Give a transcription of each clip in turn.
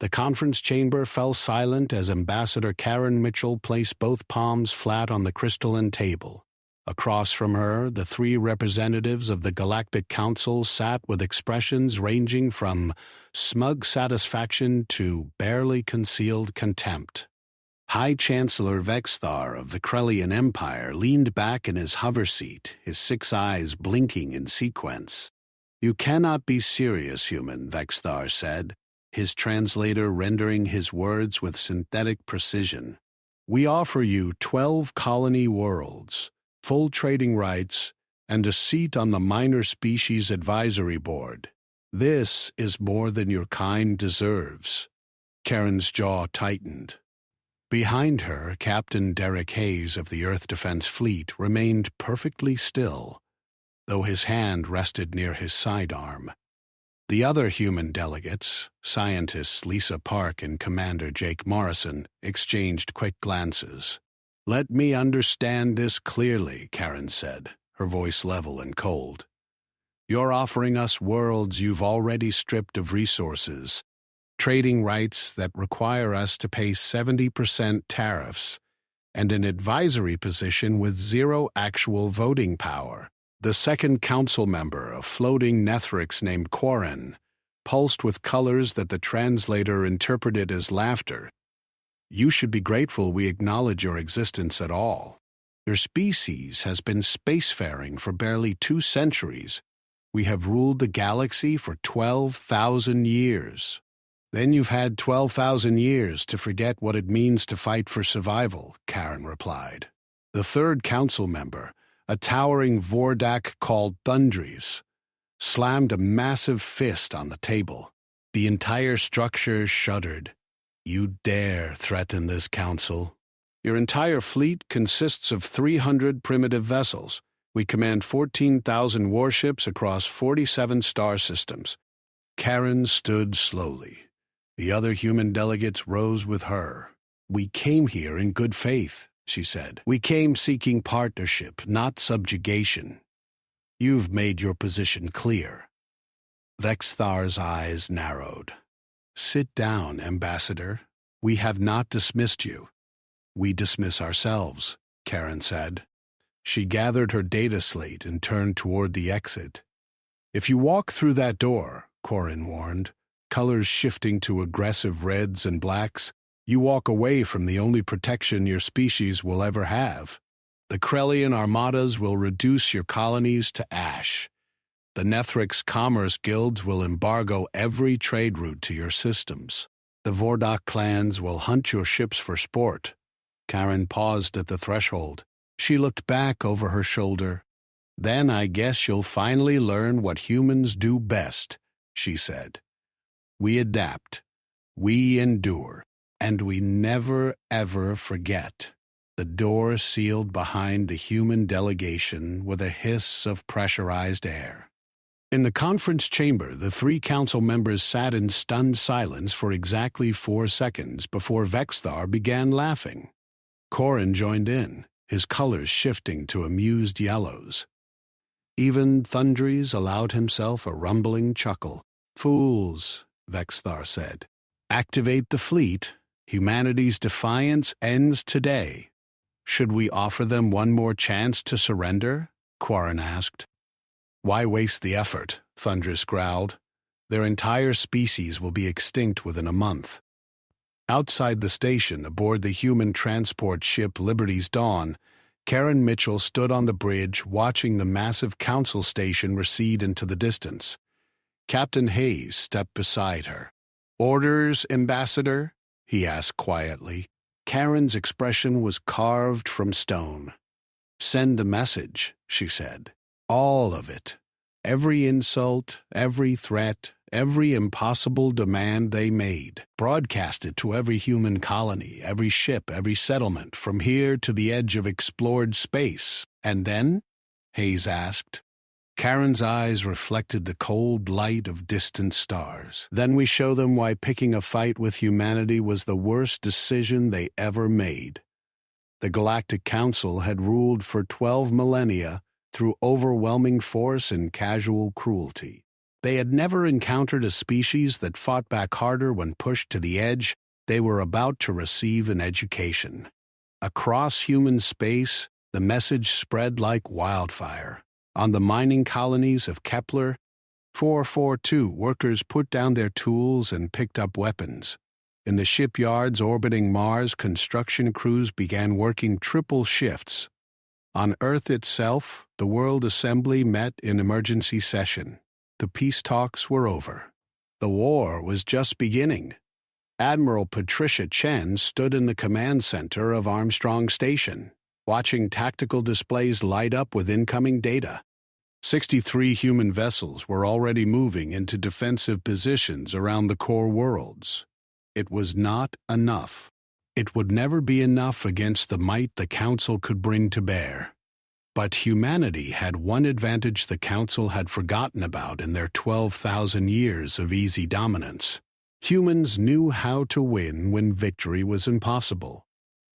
The conference chamber fell silent as Ambassador Karen Mitchell placed both palms flat on the crystalline table. Across from her, the three representatives of the Galactic Council sat with expressions ranging from smug satisfaction to barely concealed contempt. High Chancellor Vexthar of the Krellian Empire leaned back in his hover seat, his 6 eyes blinking in sequence. "You cannot be serious, human," Vexthar said, his translator rendering his words with synthetic precision. "We offer you 12 colony worlds, full trading rights, and a seat on the Minor Species Advisory Board. This is more than your kind deserves." Karen's jaw tightened. Behind her, Captain Derek Hayes of the Earth Defense Fleet remained perfectly still, though his hand rested near his sidearm. The other human delegates, scientists Lisa Park and Commander Jake Morrison, exchanged quick glances. "Let me understand this clearly," Karen said, her voice level and cold. "You're offering us worlds you've already stripped of resources, trading rights that require us to pay 70% tariffs, and an advisory position with 0 actual voting power." The second council member, a floating Nethrix named Quarren, pulsed with colors that the translator interpreted as laughter. "You should be grateful we acknowledge your existence at all. Your species has been spacefaring for barely 2 centuries. We have ruled the galaxy for 12,000 years. Then you've had 12,000 years to forget what it means to fight for survival," Karen replied. The third council member, a towering Vordak called Thundries, slammed a massive fist on the table. The entire structure shuddered. "You dare threaten this council? Your entire fleet consists of 300 primitive vessels. We command 14,000 warships across 47 star systems." Karen stood slowly. The other human delegates rose with her. "We came here in good faith," she said. "We came seeking partnership, not subjugation. You've made your position clear." Vexthar's eyes narrowed. "Sit down, Ambassador. We have not dismissed you. We dismiss ourselves," Karen said. She gathered her data slate and turned toward the exit. "If you walk through that door," Quarren warned, colors shifting to aggressive reds and blacks, "you walk away from the only protection your species will ever have. The Krellian armadas will reduce your colonies to ash. The Nethrix commerce guilds will embargo every trade route to your systems. The Vordak clans will hunt your ships for sport." Karen paused at the threshold. She looked back over her shoulder. "Then I guess you'll finally learn what humans do best," she said. "We adapt, we endure, and we never ever forget." The door sealed behind the human delegation with a hiss of pressurized air. In the conference chamber, the 3 council members sat in stunned silence for exactly 4 seconds before Vexthar began laughing. Quarren joined in, his colors shifting to amused yellows. Even Thundries allowed himself a rumbling chuckle. "Fools," Vexthar said. "Activate the fleet. Humanity's defiance ends today." "Should we offer them one more chance to surrender?" Quarren asked. "Why waste the effort?" Thundris growled. "Their entire species will be extinct within a month." Outside the station, aboard the human transport ship Liberty's Dawn, Karen Mitchell stood on the bridge watching the massive council station recede into the distance. Captain Hayes stepped beside her. "Orders, Ambassador?" he asked quietly. Karen's expression was carved from stone. "Send the message," she said. "All of it. Every insult, every threat, every impossible demand they made. Broadcast it to every human colony, every ship, every settlement, from here to the edge of explored space. And then?" Hayes asked. Karen's eyes reflected the cold light of distant stars. "Then we show them why picking a fight with humanity was the worst decision they ever made. The Galactic Council had ruled for 12 millennia through overwhelming force and casual cruelty. They had never encountered a species that fought back harder when pushed to the edge. They were about to receive an education. Across human space, the message spread like wildfire. On the mining colonies of Kepler 442, workers put down their tools and picked up weapons. In the shipyards orbiting Mars, construction crews began working triple shifts. On Earth itself, the World Assembly met in emergency session. The peace talks were over. The war was just beginning. Admiral Patricia Chen stood in the command center of Armstrong Station, watching tactical displays light up with incoming data. 63 human vessels were already moving into defensive positions around the core worlds. It was not enough. It would never be enough against the might the Council could bring to bear. But humanity had one advantage the Council had forgotten about in their 12,000 years of easy dominance. Humans knew how to win when victory was impossible.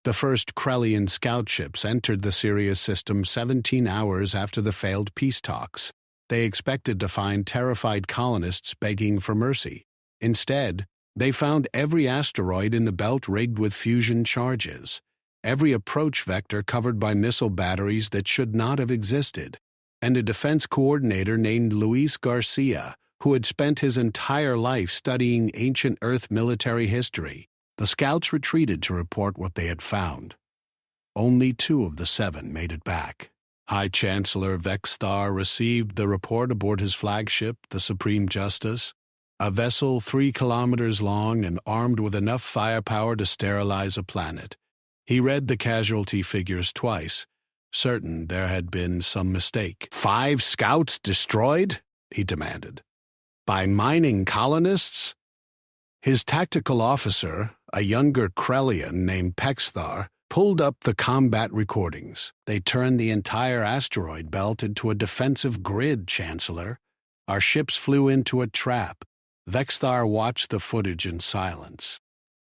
The first Krellian scout ships entered the Sirius system 17 hours after the failed peace talks. They expected to find terrified colonists begging for mercy. Instead, they found every asteroid in the belt rigged with fusion charges, every approach vector covered by missile batteries that should not have existed, and a defense coordinator named Luis Garcia, who had spent his entire life studying ancient Earth military history. The scouts retreated to report what they had found. Only 2 of the 7 made it back. High Chancellor Vexthar received the report aboard his flagship, the Supreme Justice, a vessel 3 kilometers long and armed with enough firepower to sterilize a planet. He read the casualty figures twice, certain there had been some mistake. 5 scouts destroyed? He demanded. By mining colonists? His tactical officer, a younger Krellian named Pexthar, pulled up the combat recordings. They turned the entire asteroid belt into a defensive grid, Chancellor. Our ships flew into a trap. Vexthar watched the footage in silence.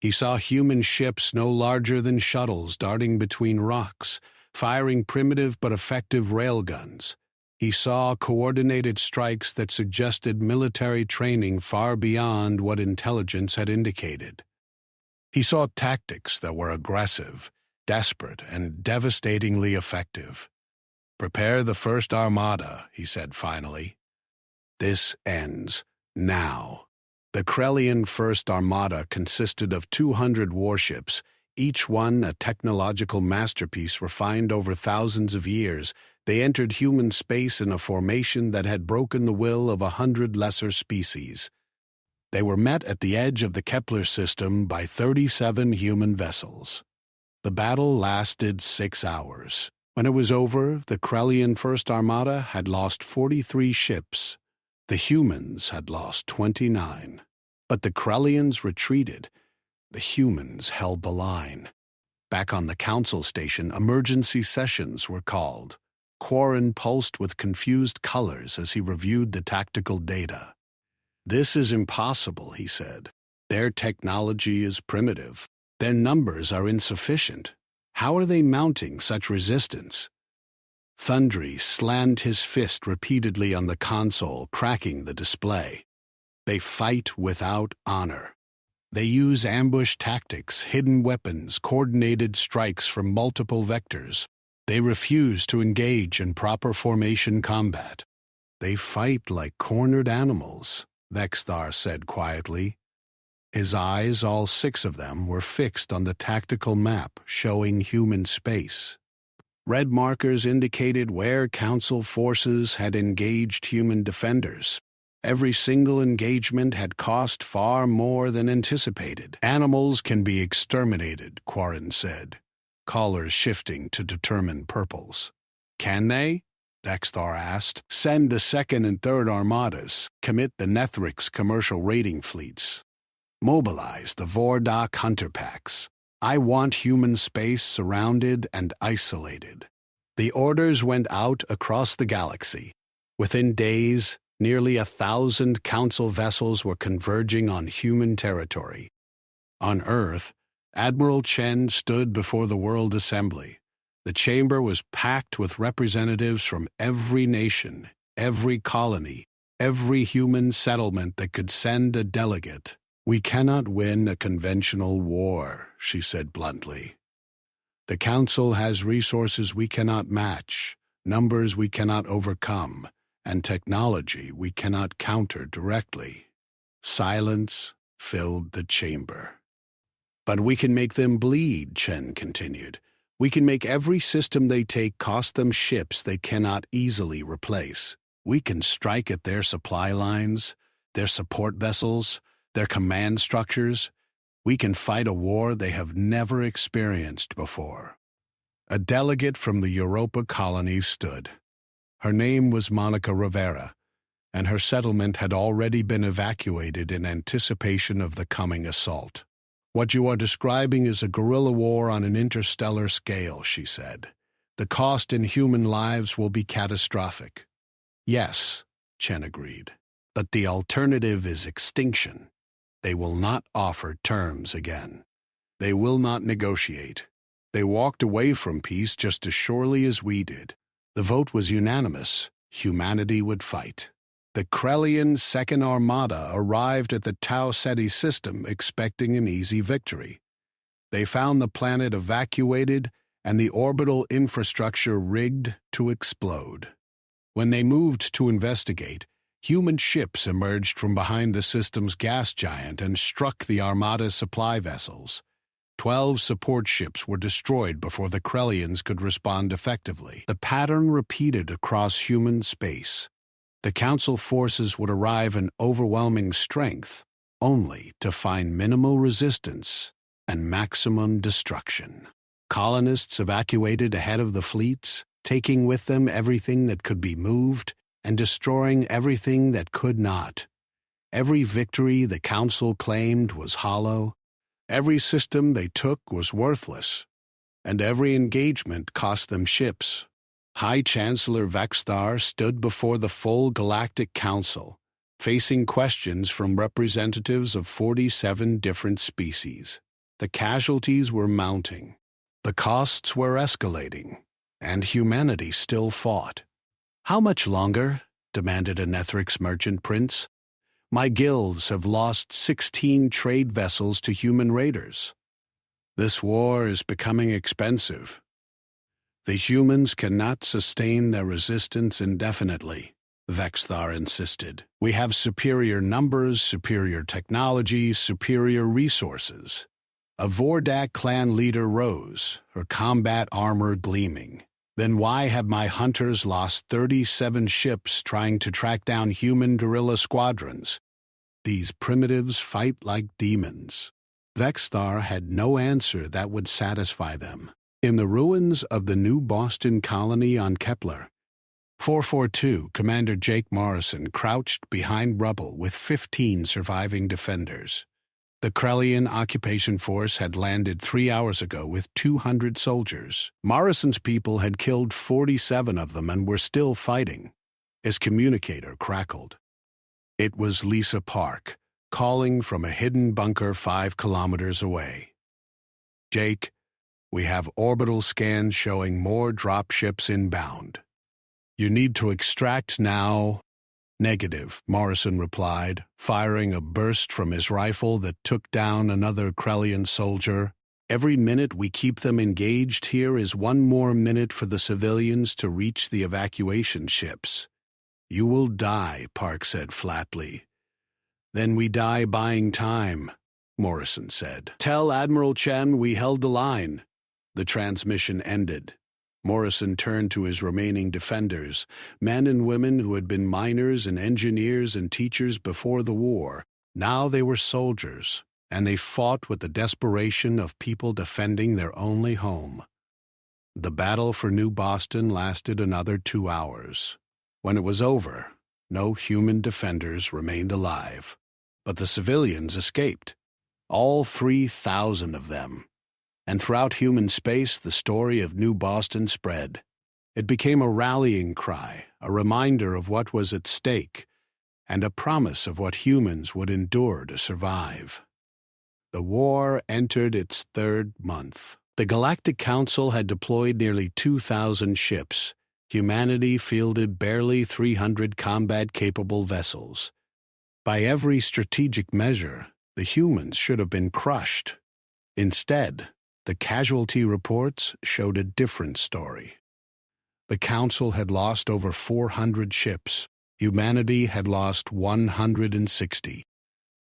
He saw human ships no larger than shuttles darting between rocks, firing primitive but effective railguns. He saw coordinated strikes that suggested military training far beyond what intelligence had indicated. He saw tactics that were aggressive, desperate, and devastatingly effective. "Prepare the first armada," he said finally. "This ends now." The Krellian First Armada consisted of 200 warships, each one a technological masterpiece refined over thousands of years. They entered human space in a formation that had broken the will of 100 lesser species. They were met at the edge of the Kepler system by 37 human vessels. The battle lasted 6 hours. When it was over, the Krellian First Armada had lost 43 ships. The humans had lost 29. But the Krellians retreated. The humans held the line. Back on the Council station, emergency sessions were called. Quarren pulsed with confused colors as he reviewed the tactical data. "This is impossible," he said. "Their technology is primitive. Their numbers are insufficient. How are they mounting such resistance?" Thundry slammed his fist repeatedly on the console, cracking the display. "They fight without honor. They use ambush tactics, hidden weapons, coordinated strikes from multiple vectors. They refuse to engage in proper formation combat. They fight like cornered animals," Vexthar said quietly. His eyes, all 6 of them, were fixed on the tactical map showing human space. Red markers indicated where Council forces had engaged human defenders. Every single engagement had cost far more than anticipated. "Animals can be exterminated," Quarren said, collars shifting to determine purples. "Can they?" Vexthar asked. "Send the 2nd and 3rd Armadas. Commit the Nethrix commercial raiding fleets. Mobilize the Vordak hunter packs. I want human space surrounded and isolated." The orders went out across the galaxy. Within days, nearly 1,000 Council vessels were converging on human territory. On Earth, Admiral Chen stood before the World Assembly. The chamber was packed with representatives from every nation, every colony, every human settlement that could send a delegate. "We cannot win a conventional war," she said bluntly. "The Council has resources we cannot match, numbers we cannot overcome, and technology we cannot counter directly." Silence filled the chamber. "But we can make them bleed," Chen continued. "We can make every system they take cost them ships they cannot easily replace. We can strike at their supply lines, their support vessels, their command structures. We can fight a war they have never experienced before." A delegate from the Europa colony stood. Her name was Monica Rivera, and her settlement had already been evacuated in anticipation of the coming assault. "What you are describing is a guerrilla war on an interstellar scale," she said. "The cost in human lives will be catastrophic." "Yes," Chen agreed. "But the alternative is extinction. They will not offer terms again. They will not negotiate. They walked away from peace just as surely as we did. The vote was unanimous. Humanity would fight." The Krellian Second Armada arrived at the Tau Ceti system expecting an easy victory. They found the planet evacuated and the orbital infrastructure rigged to explode. When they moved to investigate, human ships emerged from behind the system's gas giant and struck the Armada's supply vessels. 12 support ships were destroyed before the Krellians could respond effectively. The pattern repeated across human space. The Council forces would arrive in overwhelming strength, only to find minimal resistance and maximum destruction. Colonists evacuated ahead of the fleets, taking with them everything that could be moved and destroying everything that could not. Every victory the Council claimed was hollow, every system they took was worthless, and every engagement cost them ships. High Chancellor Vexthar stood before the full Galactic Council, facing questions from representatives of 47 different species. The casualties were mounting, the costs were escalating, and humanity still fought. "How much longer?" demanded a Nethrix merchant prince. "My guilds have lost 16 trade vessels to human raiders. This war is becoming expensive. The humans cannot sustain their resistance indefinitely," Vexthar insisted. "We have superior numbers, superior technology, superior resources." A Vordak clan leader rose, her combat armor gleaming. "Then why have my hunters lost 37 ships trying to track down human guerrilla squadrons? These primitives fight like demons." Vexthar had no answer that would satisfy them. In the ruins of the New Boston colony on Kepler, 442 Commander Jake Morrison crouched behind rubble with 15 surviving defenders. The Krellian occupation force had landed 3 hours ago with 200 soldiers. Morrison's people had killed 47 of them and were still fighting. His communicator crackled. It was Lisa Park, calling from a hidden bunker 5 kilometers away. "Jake, we have orbital scans showing more dropships inbound. You need to extract now." "Negative," Morrison replied, firing a burst from his rifle that took down another Krellian soldier. "Every minute we keep them engaged here is one more minute for the civilians to reach the evacuation ships." "You will die," Park said flatly. "Then we die buying time," Morrison said. "Tell Admiral Chen we held the line." The transmission ended. Morrison turned to his remaining defenders, men and women who had been miners and engineers and teachers before the war. Now they were soldiers, and they fought with the desperation of people defending their only home. The battle for New Boston lasted another 2 hours. When it was over, no human defenders remained alive, but the civilians escaped, all 3,000 of them. And throughout human space, the story of New Boston spread. It became a rallying cry, a reminder of what was at stake, and a promise of what humans would endure to survive. The war entered its 3rd month. The Galactic Council had deployed nearly 2,000 ships, humanity fielded barely 300 combat-capable vessels. By every strategic measure, the humans should have been crushed. Instead, the casualty reports showed a different story. The Council had lost over 400 ships. Humanity had lost 160.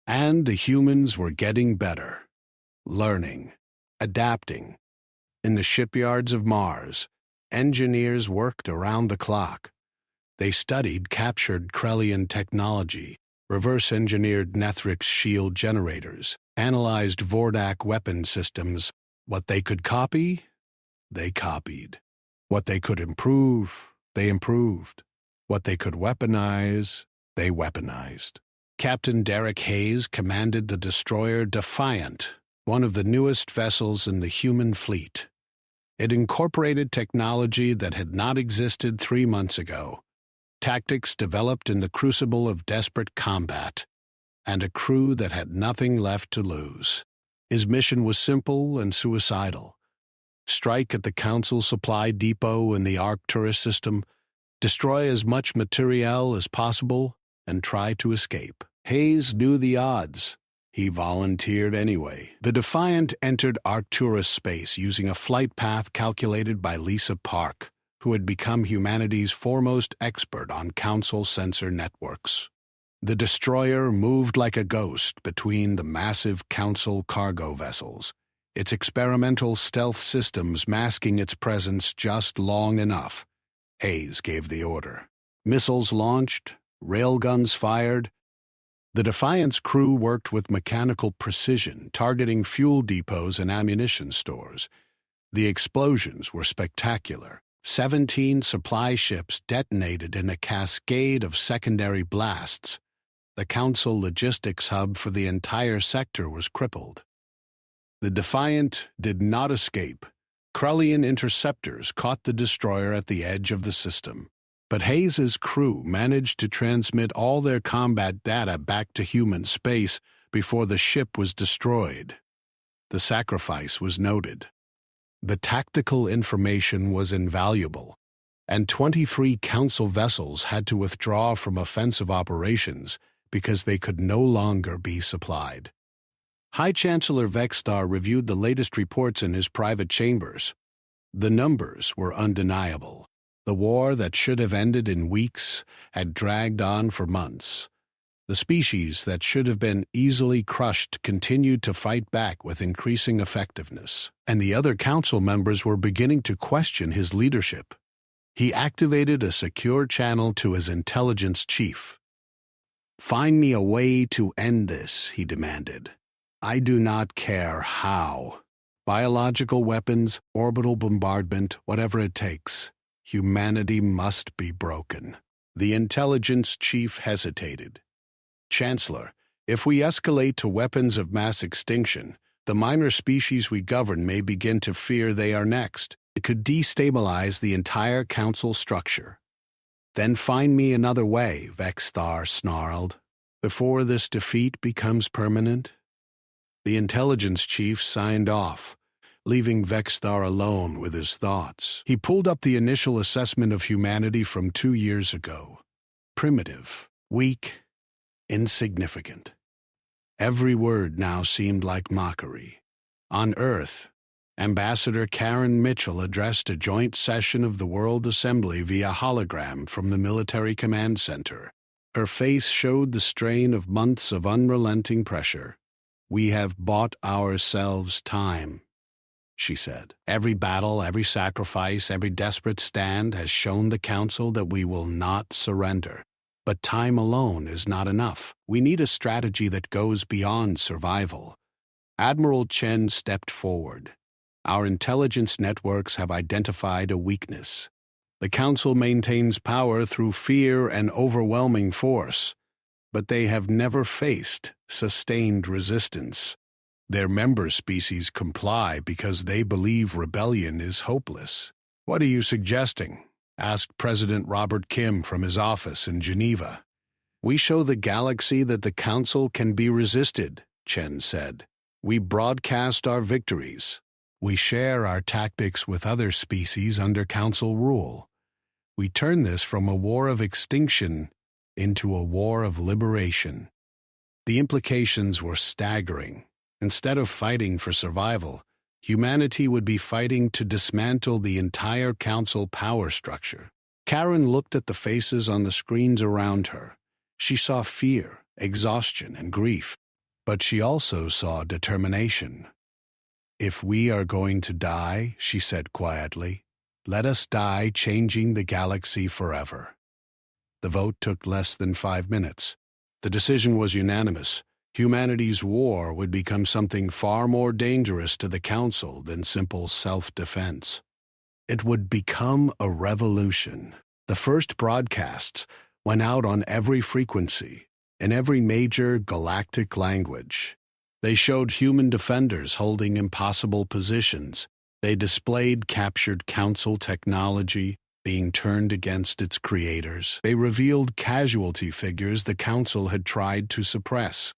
And the humans were getting better, learning, adapting. In the shipyards of Mars, engineers worked around the clock. They studied captured Krellian technology, reverse-engineered Nethrix shield generators, analyzed Vordak weapon systems. What they could copy, they copied. What they could improve, they improved. What they could weaponize, they weaponized. Captain Derek Hayes commanded the destroyer Defiant, one of the newest vessels in the human fleet. It incorporated technology that had not existed 3 months ago, tactics developed in the crucible of desperate combat, and a crew that had nothing left to lose. His mission was simple and suicidal. Strike at the Council supply depot in the Arcturus system, destroy as much materiel as possible, and try to escape. Hayes knew the odds. He volunteered anyway. The Defiant entered Arcturus space using a flight path calculated by Lisa Park, who had become humanity's foremost expert on Council sensor networks. The destroyer moved like a ghost between the massive Council cargo vessels, its experimental stealth systems masking its presence just long enough. Hayes gave the order. Missiles launched, railguns fired. The Defiant's crew worked with mechanical precision, targeting fuel depots and ammunition stores. The explosions were spectacular. 17 supply ships detonated in a cascade of secondary blasts. The Council logistics hub for the entire sector was crippled. The Defiant did not escape. Krellian interceptors caught the destroyer at the edge of the system. But Hayes's crew managed to transmit all their combat data back to human space before the ship was destroyed. The sacrifice was noted. The tactical information was invaluable, and 23 Council vessels had to withdraw from offensive operations because they could no longer be supplied. High Chancellor Vexstar reviewed the latest reports in his private chambers. The numbers were undeniable. The war that should have ended in weeks had dragged on for months. The species that should have been easily crushed continued to fight back with increasing effectiveness, and the other Council members were beginning to question his leadership. He activated a secure channel to his intelligence chief. "Find me a way to end this," he demanded. "I do not care how. Biological weapons, orbital bombardment, whatever it takes. Humanity must be broken." The intelligence chief hesitated. "Chancellor, if we escalate to weapons of mass extinction, the minor species we govern may begin to fear they are next. It could destabilize the entire Council structure." "Then find me another way," Vexstar snarled, "before this defeat becomes permanent." The intelligence chief signed off, leaving Vexstar alone with his thoughts. He pulled up the initial assessment of humanity from 2 years ago. Primitive, weak, insignificant. Every word now seemed like mockery. On Earth, Ambassador Karen Mitchell addressed a joint session of the World Assembly via hologram from the Military Command Center. Her face showed the strain of months of unrelenting pressure. "We have bought ourselves time," she said. "Every battle, every sacrifice, every desperate stand has shown the Council that we will not surrender. But time alone is not enough. We need a strategy that goes beyond survival." Admiral Chen stepped forward. "Our intelligence networks have identified a weakness. The Council maintains power through fear and overwhelming force, but they have never faced sustained resistance. Their member species comply because they believe rebellion is hopeless." "What are you suggesting?" asked President Robert Kim from his office in Geneva. "We show the galaxy that the Council can be resisted," Chen said. "We broadcast our victories. We share our tactics with other species under Council rule. We turn this from a war of extinction into a war of liberation. The implications were staggering. Instead of fighting for survival, humanity would be fighting to dismantle the entire council power structure. Karen looked at the faces on the screens around her. She saw fear, exhaustion, and grief, but she also saw determination. "If we are going to die," she said quietly, "let us die changing the galaxy forever." The vote took less than 5 minutes. The decision was unanimous. Humanity's war would become something far more dangerous to the Council than simple self-defense. It would become a revolution. The first broadcasts went out on every frequency, in every major galactic language. They showed human defenders holding impossible positions. They displayed captured Council technology being turned against its creators. They revealed casualty figures the Council had tried to suppress.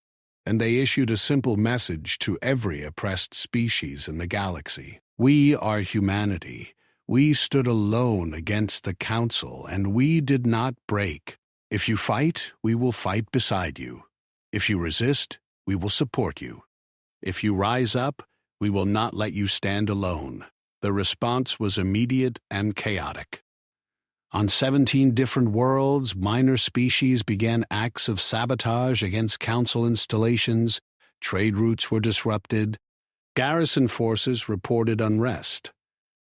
And they issued a simple message to every oppressed species in the galaxy. We are humanity. We stood alone against the Council, and we did not break. If you fight, we will fight beside you. If you resist, we will support you. If you rise up, we will not let you stand alone. The response was immediate and chaotic. On 17 different worlds, minor species began acts of sabotage against Council installations, trade routes were disrupted, garrison forces reported unrest.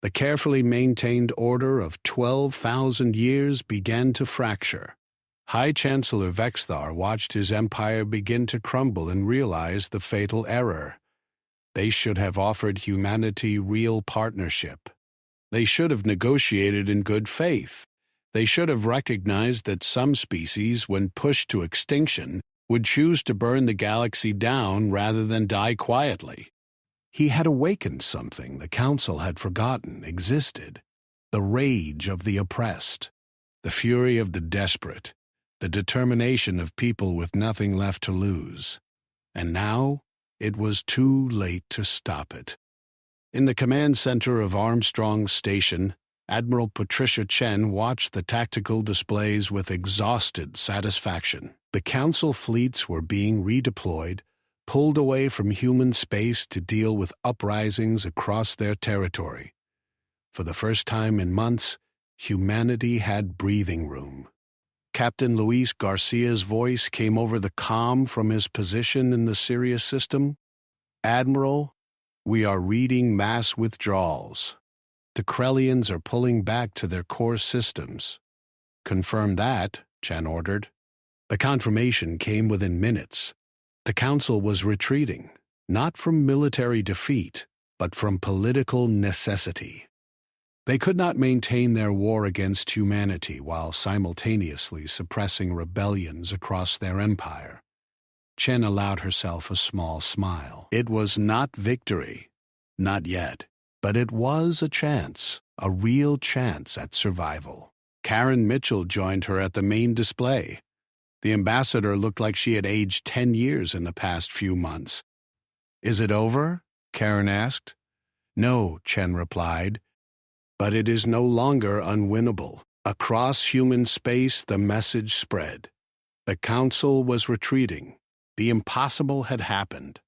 The carefully maintained order of 12,000 years began to fracture. High Chancellor Vexthar watched his empire begin to crumble and realized the fatal error. They should have offered humanity real partnership. They should have negotiated in good faith. They should have recognized that some species, when pushed to extinction, would choose to burn the galaxy down rather than die quietly. He had awakened something the Council had forgotten existed: the rage of the oppressed, the fury of the desperate, the determination of people with nothing left to lose. And now it was too late to stop it. In the command center of Armstrong's station, Admiral Patricia Chen watched the tactical displays with exhausted satisfaction. The Council fleets were being redeployed, pulled away from human space to deal with uprisings across their territory. For the first time in months, humanity had breathing room. Captain Luis Garcia's voice came over the comm from his position in the Sirius system. "Admiral, we are reading mass withdrawals. The Krellians are pulling back to their core systems." "Confirm that," Chen ordered. The confirmation came within minutes. The Council was retreating, not from military defeat, but from political necessity. They could not maintain their war against humanity while simultaneously suppressing rebellions across their empire. Chen allowed herself a small smile. It was not victory, not yet. But it was a chance, a real chance at survival. Karen Mitchell joined her at the main display. The ambassador looked like she had aged 10 years in the past few months. "Is it over?" Karen asked. "No," Chen replied, "but it is no longer unwinnable." Across human space, the message spread. The Council was retreating. The impossible had happened.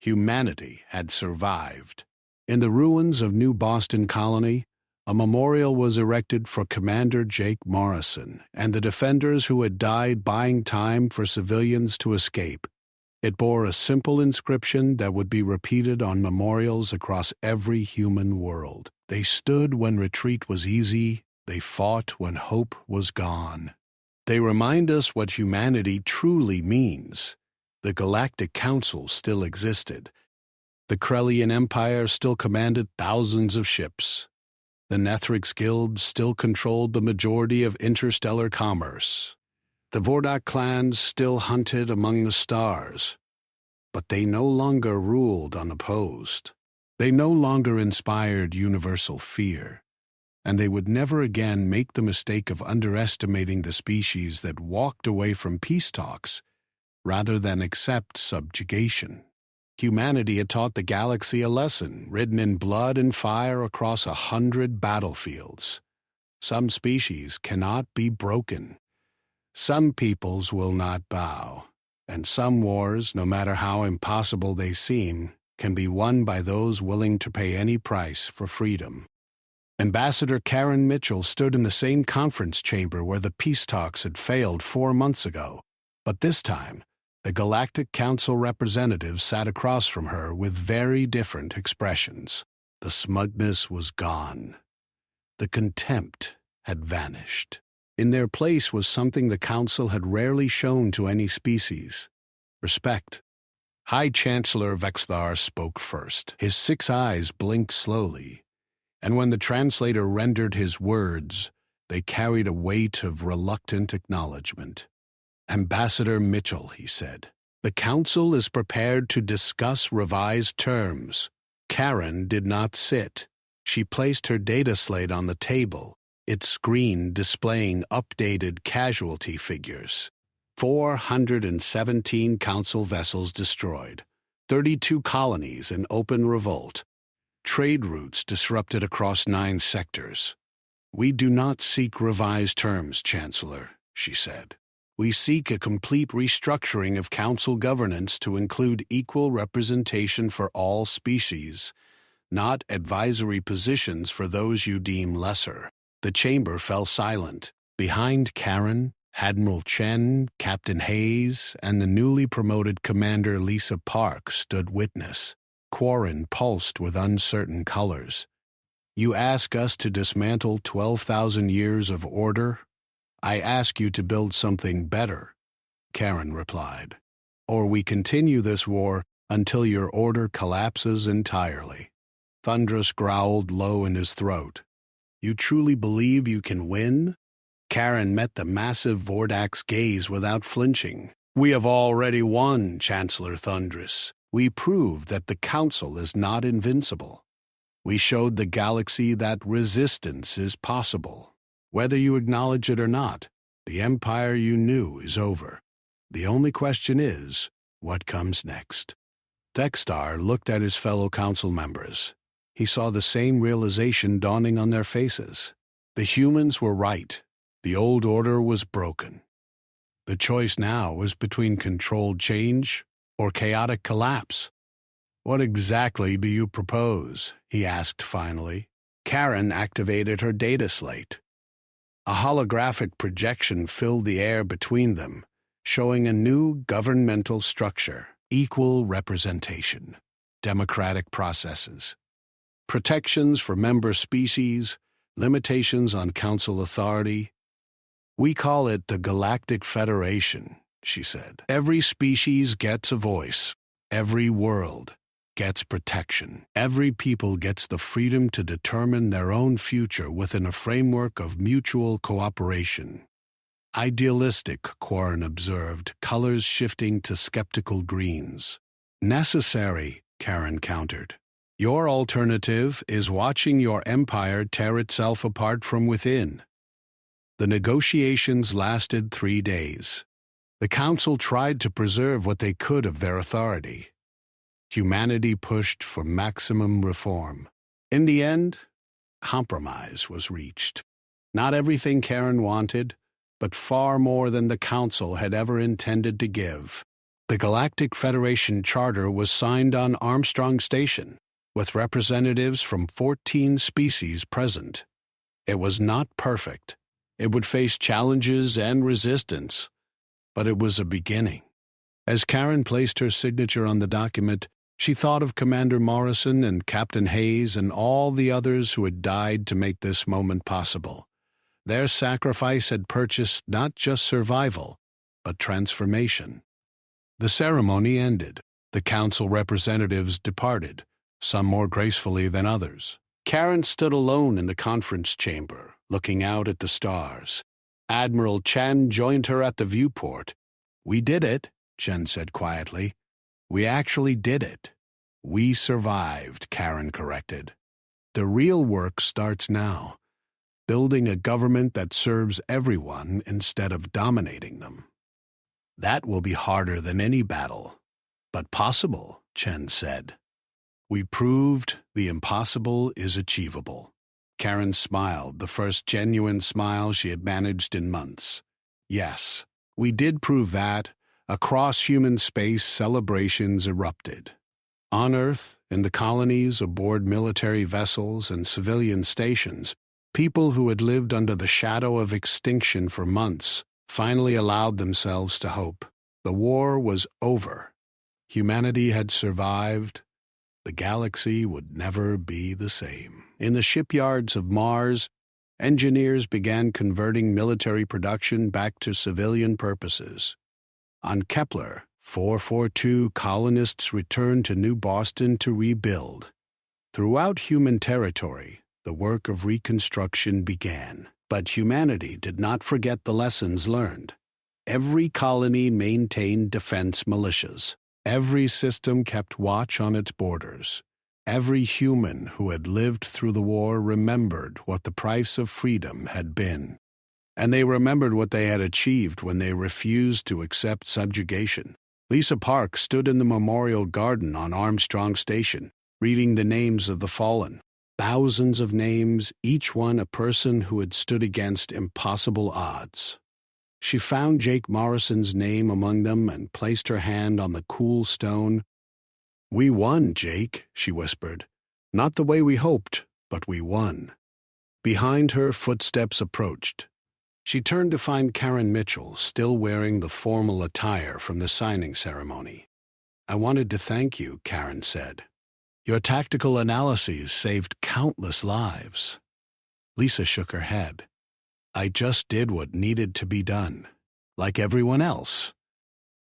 Humanity had survived. In the ruins of New Boston Colony, a memorial was erected for Commander Jake Morrison and the defenders who had died buying time for civilians to escape. It bore a simple inscription that would be repeated on memorials across every human world. They stood when retreat was easy. They fought when hope was gone. They remind us what humanity truly means. The Galactic Council still existed. The Krellian Empire still commanded thousands of ships. The Nethrix Guild still controlled the majority of interstellar commerce. The Vordak clans still hunted among the stars. But they no longer ruled unopposed. They no longer inspired universal fear. And they would never again make the mistake of underestimating the species that walked away from peace talks rather than accept subjugation. Humanity had taught the galaxy a lesson written in blood and fire across 100 battlefields. Some species cannot be broken. Some peoples will not bow. And some wars, no matter how impossible they seem, can be won by those willing to pay any price for freedom. Ambassador Karen Mitchell stood in the same conference chamber where the peace talks had failed 4 months ago, but this time, the Galactic Council representatives sat across from her with very different expressions. The smugness was gone. The contempt had vanished. In their place was something the Council had rarely shown to any species: respect. High Chancellor Vexthar spoke first. His 6 eyes blinked slowly, and when the translator rendered his words, they carried a weight of reluctant acknowledgement. "Ambassador Mitchell," he said, "the Council is prepared to discuss revised terms." Karen did not sit. She placed her data slate on the table, its screen displaying updated casualty figures. 417 Council vessels destroyed, 32 colonies in open revolt, trade routes disrupted across 9 sectors. "We do not seek revised terms, Chancellor," she said. "We seek a complete restructuring of Council governance to include equal representation for all species, not advisory positions for those you deem lesser." The chamber fell silent. Behind Karen, Admiral Chen, Captain Hayes, and the newly promoted Commander Lisa Park stood witness. Quarren pulsed with uncertain colors. "You ask us to dismantle 12,000 years of order? I ask you to build something better," Karen replied. "Or we continue this war until your order collapses entirely." Thundrus growled low in his throat. "You truly believe you can win?" Karen met the massive Vordak's gaze without flinching. "We have already won, Chancellor Thundrus. We proved that the Council is not invincible. We showed the galaxy that resistance is possible. Whether you acknowledge it or not, the empire you knew is over. The only question is, what comes next?" Dexter looked at his fellow council members. He saw the same realization dawning on their faces. The humans were right. The old order was broken. The choice now was between controlled change or chaotic collapse. "What exactly do you propose?" he asked finally. Karen activated her data slate. A holographic projection filled the air between them, showing a new governmental structure: equal representation, democratic processes, protections for member species, limitations on council authority. "We call it the Galactic Federation," she said. "Every species gets a voice. Every world gets protection. Every people gets the freedom to determine their own future within a framework of mutual cooperation." "Idealistic," Quarren observed, colors shifting to skeptical greens. "Necessary," Karen countered. "Your alternative is watching your empire tear itself apart from within." The negotiations lasted 3 days. The Council tried to preserve what they could of their authority. Humanity pushed for maximum reform. In the end, compromise was reached. Not everything Karen wanted, but far more than the Council had ever intended to give. The Galactic Federation Charter was signed on Armstrong Station, with representatives from 14 species present. It was not perfect. It would face challenges and resistance, but it was a beginning. As Karen placed her signature on the document, she thought of Commander Morrison and Captain Hayes and all the others who had died to make this moment possible. Their sacrifice had purchased not just survival, but transformation. The ceremony ended. The council representatives departed, some more gracefully than others. Karen stood alone in the conference chamber, looking out at the stars. Admiral Chen joined her at the viewport. "We did it," Chen said quietly. "We actually did it." "We survived," Karen corrected. "The real work starts now, building a government that serves everyone instead of dominating them." "That will be harder than any battle, but possible," Chen said. "We proved the impossible is achievable." Karen smiled, the first genuine smile she had managed in months. Yes, we did prove that. Across human space, celebrations erupted. On Earth, in the colonies, aboard military vessels and civilian stations, people who had lived under the shadow of extinction for months finally allowed themselves to hope. The war was over. Humanity had survived. The galaxy would never be the same. In the shipyards of Mars, engineers began converting military production back to civilian purposes. On Kepler, 442 colonists returned to New Boston to rebuild. Throughout human territory, the work of reconstruction began. But humanity did not forget the lessons learned. Every colony maintained defense militias. Every system kept watch on its borders. Every human who had lived through the war remembered what the price of freedom had been. And they remembered what they had achieved when they refused to accept subjugation. Lisa Park stood in the Memorial Garden on Armstrong Station, reading the names of the fallen. Thousands of names, each one a person who had stood against impossible odds. She found Jake Morrison's name among them and placed her hand on the cool stone. "We won, Jake," she whispered. "Not the way we hoped, but we won." Behind her, footsteps approached. She turned to find Karen Mitchell, still wearing the formal attire from the signing ceremony. "I wanted to thank you," Karen said. "Your tactical analyses saved countless lives." Lisa shook her head. "I just did what needed to be done, like everyone else."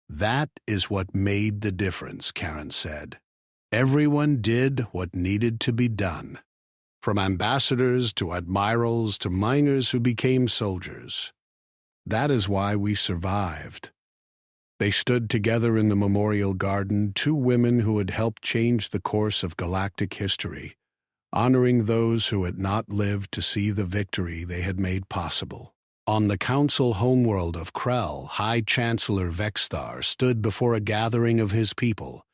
"That is what made the difference," Karen said. "Everyone did what needed to be done. From ambassadors to admirals to miners who became soldiers. That is why we survived." They stood together in the Memorial Garden, two women who had helped change the course of galactic history, honoring those who had not lived to see the victory they had made possible. On the council homeworld of Krell, High Chancellor Vexthar stood before a gathering of his people.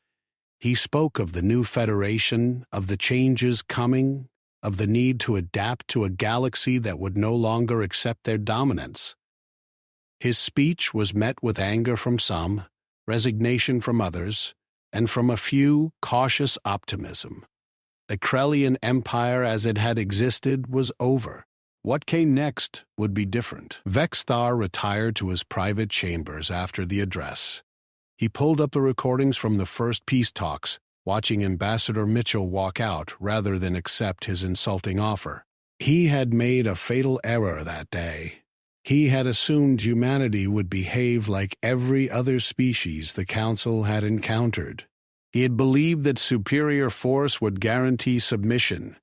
He spoke of the new Federation, of the changes coming, of the need to adapt to a galaxy that would no longer accept their dominance. His speech was met with anger from some, resignation from others, and from a few, cautious optimism. The Krellian Empire as it had existed was over. What came next would be different. Vexthar retired to his private chambers after the address. He pulled up the recordings from the first peace talks, watching Ambassador Mitchell walk out rather than accept his insulting offer. He had made a fatal error that day. He had assumed humanity would behave like every other species the Council had encountered. He had believed that superior force would guarantee submission.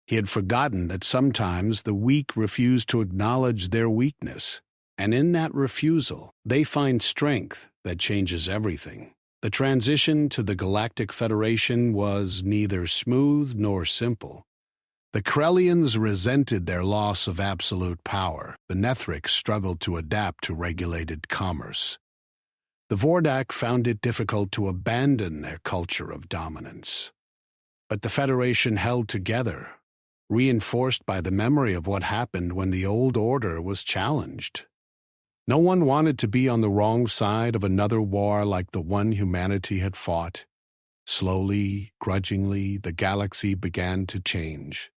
He had forgotten that sometimes the weak refuse to acknowledge their weakness, and in that refusal, they find strength that changes everything. The transition to the Galactic Federation was neither smooth nor simple. The Krellians resented their loss of absolute power. The Nethrix struggled to adapt to regulated commerce. The Vordak found it difficult to abandon their culture of dominance. But the Federation held together, reinforced by the memory of what happened when the old order was challenged. No one wanted to be on the wrong side of another war like the one humanity had fought. Slowly, grudgingly, the galaxy began to change.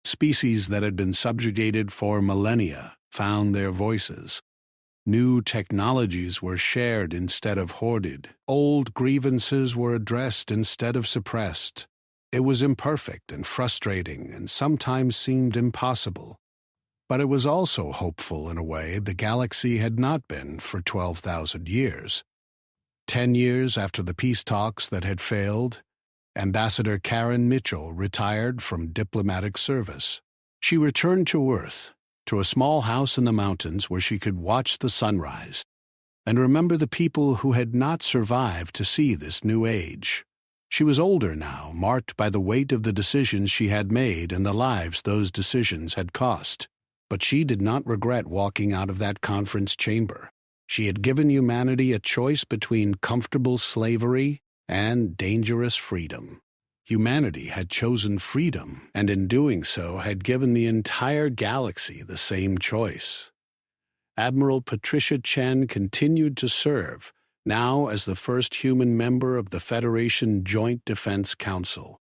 Species that had been subjugated for millennia found their voices. New technologies were shared instead of hoarded. Old grievances were addressed instead of suppressed. It was imperfect and frustrating and sometimes seemed impossible. But it was also hopeful in a way the galaxy had not been for 12,000 years. 10 years after the peace talks that had failed, Ambassador Karen Mitchell retired from diplomatic service. She returned to Earth, to a small house in the mountains where she could watch the sunrise and remember the people who had not survived to see this new age. She was older now, marked by the weight of the decisions she had made and the lives those decisions had cost. But she did not regret walking out of that conference chamber. She had given humanity a choice between comfortable slavery and dangerous freedom. Humanity had chosen freedom, and in doing so had given the entire galaxy the same choice. Admiral Patricia Chen continued to serve, now as the first human member of the Federation Joint Defense Council.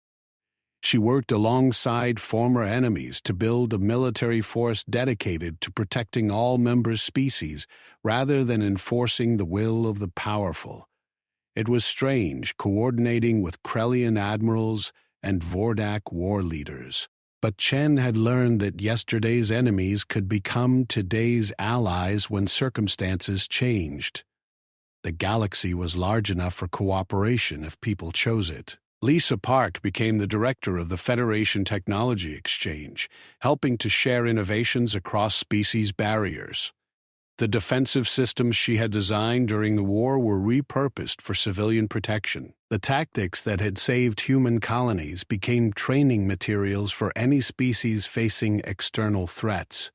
She worked alongside former enemies to build a military force dedicated to protecting all member species rather than enforcing the will of the powerful. It was strange coordinating with Krellian admirals and Vordak war leaders. But Chen had learned that yesterday's enemies could become today's allies when circumstances changed. The galaxy was large enough for cooperation if people chose it. Lisa Park became the director of the Federation Technology Exchange, helping to share innovations across species barriers. The defensive systems she had designed during the war were repurposed for civilian protection. The tactics that had saved human colonies became training materials for any species facing external threats.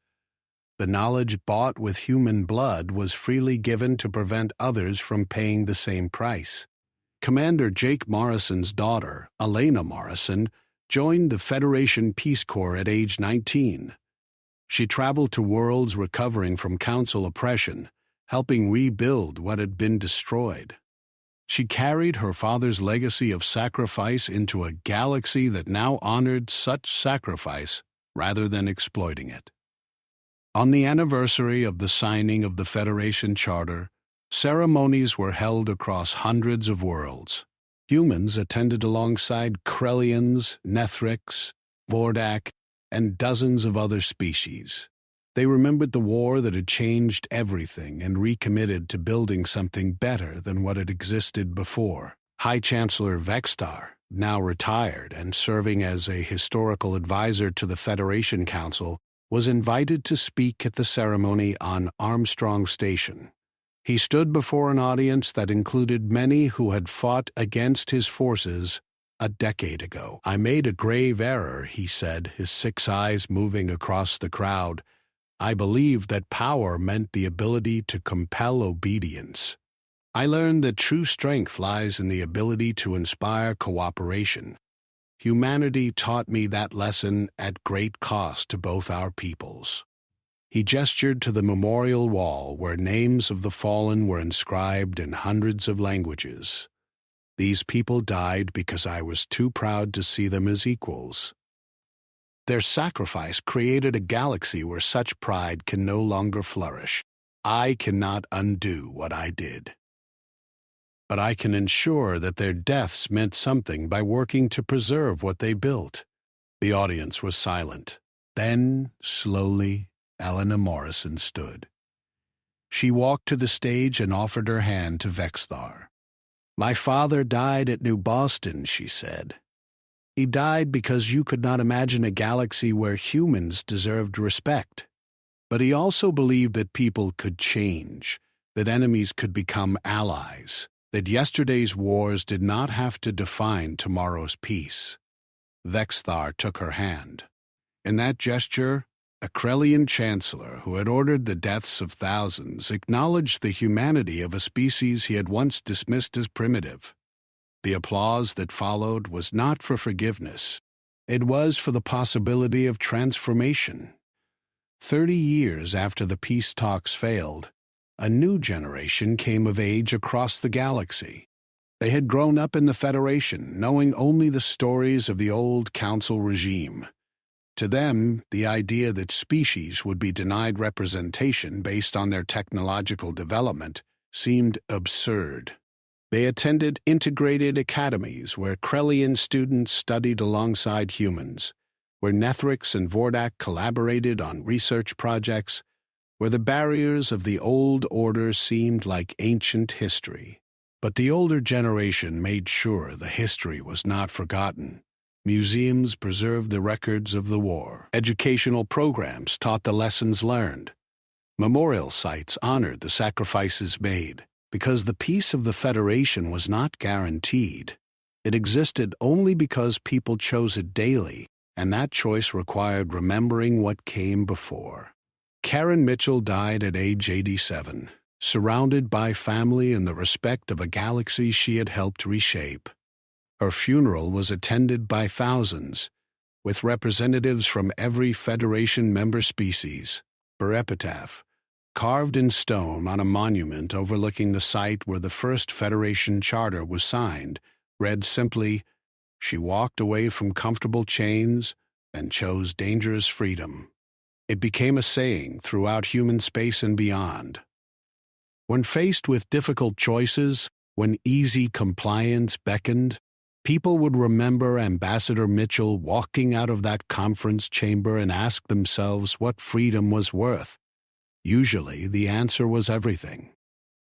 The knowledge bought with human blood was freely given to prevent others from paying the same price. Commander Jake Morrison's daughter, Elena Morrison, joined the Federation Peace Corps at age 19. She traveled to worlds recovering from Council oppression, helping rebuild what had been destroyed. She carried her father's legacy of sacrifice into a galaxy that now honored such sacrifice rather than exploiting it. On the anniversary of the signing of the Federation Charter, ceremonies were held across hundreds of worlds. Humans attended alongside Krellians, Nethrix, Vordak, and dozens of other species. They remembered the war that had changed everything and recommitted to building something better than what had existed before. High Chancellor Vextar, now retired and serving as a historical advisor to the Federation Council, was invited to speak at the ceremony on Armstrong Station. He stood before an audience that included many who had fought against his forces a decade ago. "I made a grave error," he said, his 6 eyes moving across the crowd. "I believed that power meant the ability to compel obedience. I learned that true strength lies in the ability to inspire cooperation. Humanity taught me that lesson at great cost to both our peoples." He gestured to the memorial wall where names of the fallen were inscribed in hundreds of languages. "These people died because I was too proud to see them as equals. Their sacrifice created a galaxy where such pride can no longer flourish. I cannot undo what I did. But I can ensure that their deaths meant something by working to preserve what they built." The audience was silent. Then, slowly, Elena Morrison stood. She walked to the stage and offered her hand to Vextar. "My father died at New Boston," she said. "He died because you could not imagine a galaxy where humans deserved respect. But he also believed that people could change, that enemies could become allies, that yesterday's wars did not have to define tomorrow's peace." Vextar took her hand. In that gesture, a Krellian chancellor who had ordered the deaths of thousands acknowledged the humanity of a species he had once dismissed as primitive. The applause that followed was not for forgiveness. It was for the possibility of transformation. 30 years after the peace talks failed, a new generation came of age across the galaxy. They had grown up in the Federation, knowing only the stories of the old Council regime. To them, the idea that species would be denied representation based on their technological development seemed absurd. They attended integrated academies where Krellian students studied alongside humans, where Nethrix and Vordak collaborated on research projects, where the barriers of the old order seemed like ancient history. But the older generation made sure the history was not forgotten. Museums preserved the records of the war. Educational programs taught the lessons learned. Memorial sites honored the sacrifices made. Because the peace of the Federation was not guaranteed. It existed only because people chose it daily, and that choice required remembering what came before. Karen Mitchell died at age 87, surrounded by family and the respect of a galaxy she had helped reshape. Her funeral was attended by thousands, with representatives from every Federation member species. Her epitaph, carved in stone on a monument overlooking the site where the first Federation charter was signed, read simply, "She walked away from comfortable chains and chose dangerous freedom." It became a saying throughout human space and beyond. When faced with difficult choices, when easy compliance beckoned, people would remember Ambassador Mitchell walking out of that conference chamber and ask themselves what freedom was worth. Usually, the answer was everything.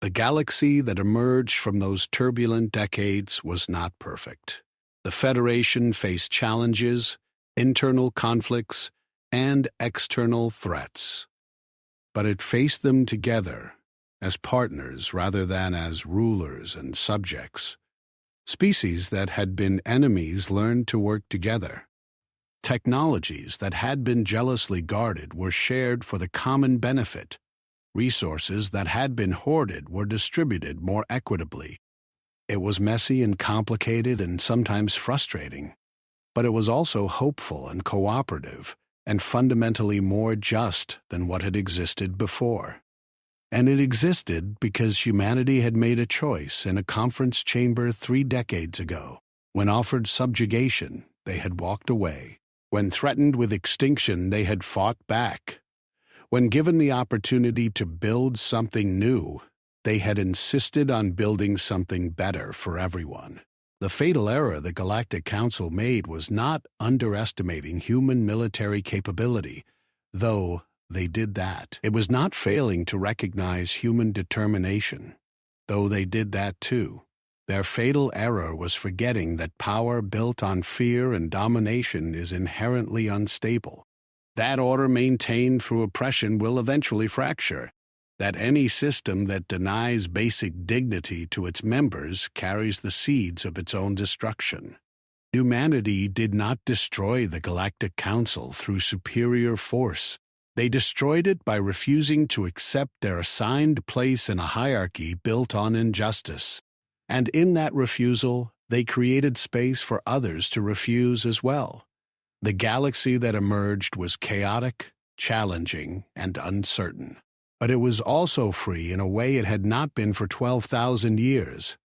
The galaxy that emerged from those turbulent decades was not perfect. The Federation faced challenges, internal conflicts, and external threats. But it faced them together, as partners rather than as rulers and subjects. Species that had been enemies learned to work together. Technologies that had been jealously guarded were shared for the common benefit. Resources that had been hoarded were distributed more equitably. It was messy and complicated and sometimes frustrating, but it was also hopeful and cooperative and fundamentally more just than what had existed before. And it existed because humanity had made a choice in a conference chamber 3 decades ago. When offered subjugation, they had walked away. When threatened with extinction, they had fought back. When given the opportunity to build something new, they had insisted on building something better for everyone. The fatal error the Galactic Council made was not underestimating human military capability, though they did that. It was not failing to recognize human determination, though they did that too. Their fatal error was forgetting that power built on fear and domination is inherently unstable. That order maintained through oppression will eventually fracture. That any system that denies basic dignity to its members carries the seeds of its own destruction. Humanity did not destroy the Galactic Council through superior force. They destroyed it by refusing to accept their assigned place in a hierarchy built on injustice. And in that refusal, they created space for others to refuse as well. The galaxy that emerged was chaotic, challenging, and uncertain. But it was also free in a way it had not been for 12,000 years.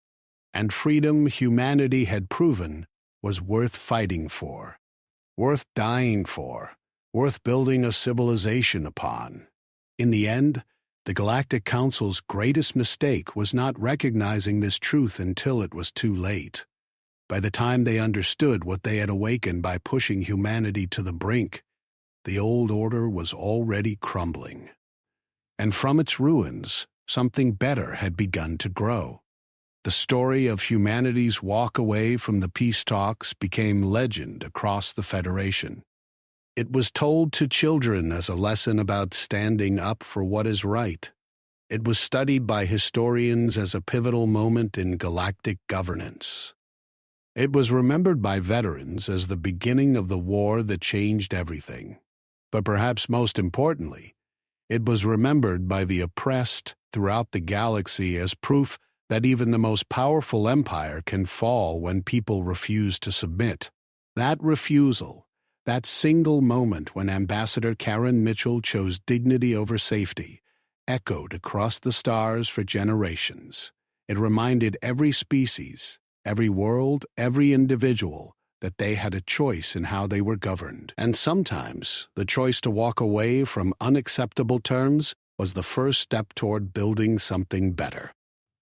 And freedom humanity had proven was worth fighting for, worth dying for, worth building a civilization upon. In the end, the Galactic Council's greatest mistake was not recognizing this truth until it was too late. By the time they understood what they had awakened by pushing humanity to the brink, the old order was already crumbling. And from its ruins, something better had begun to grow. The story of humanity's walk away from the peace talks became legend across the Federation. It was told to children as a lesson about standing up for what is right. It was studied by historians as a pivotal moment in galactic governance. It was remembered by veterans as the beginning of the war that changed everything. But perhaps most importantly, it was remembered by the oppressed throughout the galaxy as proof that even the most powerful empire can fall when people refuse to submit. That refusal, that single moment when Ambassador Karen Mitchell chose dignity over safety, echoed across the stars for generations. It reminded every species, every world, every individual that they had a choice in how they were governed. And sometimes the choice to walk away from unacceptable terms was the first step toward building something better.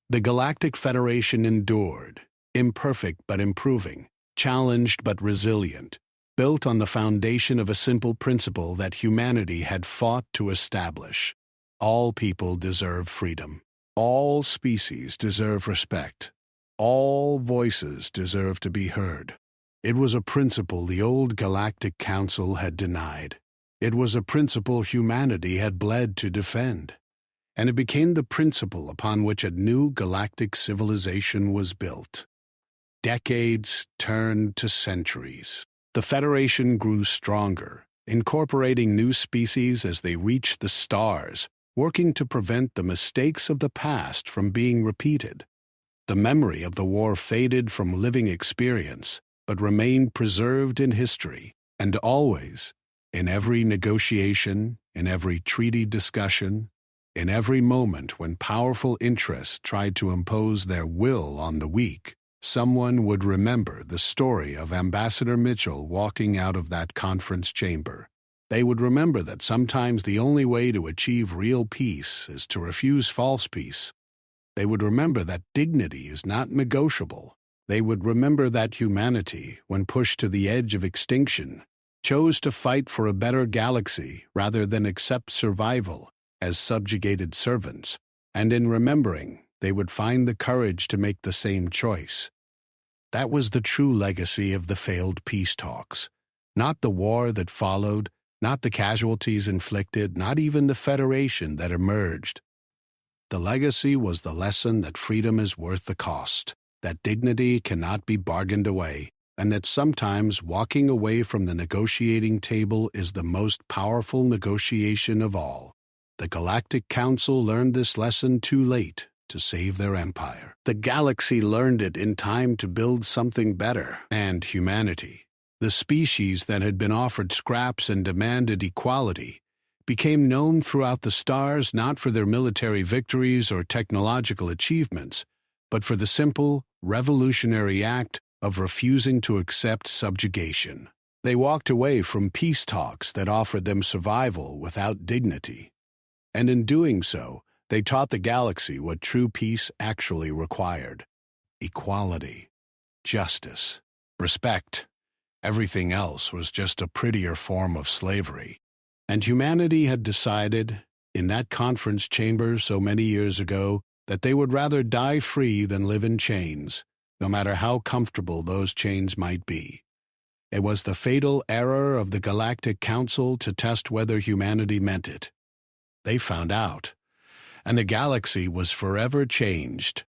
The Galactic Federation endured, imperfect but improving, challenged but resilient, built on the foundation of a simple principle that humanity had fought to establish. All people deserve freedom. All species deserve respect. All voices deserve to be heard. It was a principle the old Galactic Council had denied. It was a principle humanity had bled to defend. And it became the principle upon which a new galactic civilization was built. Decades turned to centuries. The Federation grew stronger, incorporating new species as they reached the stars, working to prevent the mistakes of the past from being repeated. The memory of the war faded from living experience, but remained preserved in history, and always, in every negotiation, in every treaty discussion, in every moment when powerful interests tried to impose their will on the weak, someone would remember the story of Ambassador Mitchell walking out of that conference chamber. They would remember that sometimes the only way to achieve real peace is to refuse false peace. They would remember that dignity is not negotiable. They would remember that humanity, when pushed to the edge of extinction, chose to fight for a better galaxy rather than accept survival as subjugated servants, and in remembering, they would find the courage to make the same choice. That was the true legacy of the failed peace talks. Not the war that followed, not the casualties inflicted, not even the federation that emerged. The legacy was the lesson that freedom is worth the cost, that dignity cannot be bargained away, and that sometimes walking away from the negotiating table is the most powerful negotiation of all. The Galactic Council learned this lesson too late to save their empire. The galaxy learned it in time to build something better, and humanity, the species that had been offered scraps and demanded equality, became known throughout the stars not for their military victories or technological achievements, but for the simple, revolutionary act of refusing to accept subjugation. They walked away from peace talks that offered them survival without dignity. And in doing so, they taught the galaxy what true peace actually required: equality, justice, respect. Everything else was just a prettier form of slavery. And humanity had decided, in that conference chamber so many years ago, that they would rather die free than live in chains, no matter how comfortable those chains might be. It was the fatal error of the Galactic Council to test whether humanity meant it. They found out, and the galaxy was forever changed.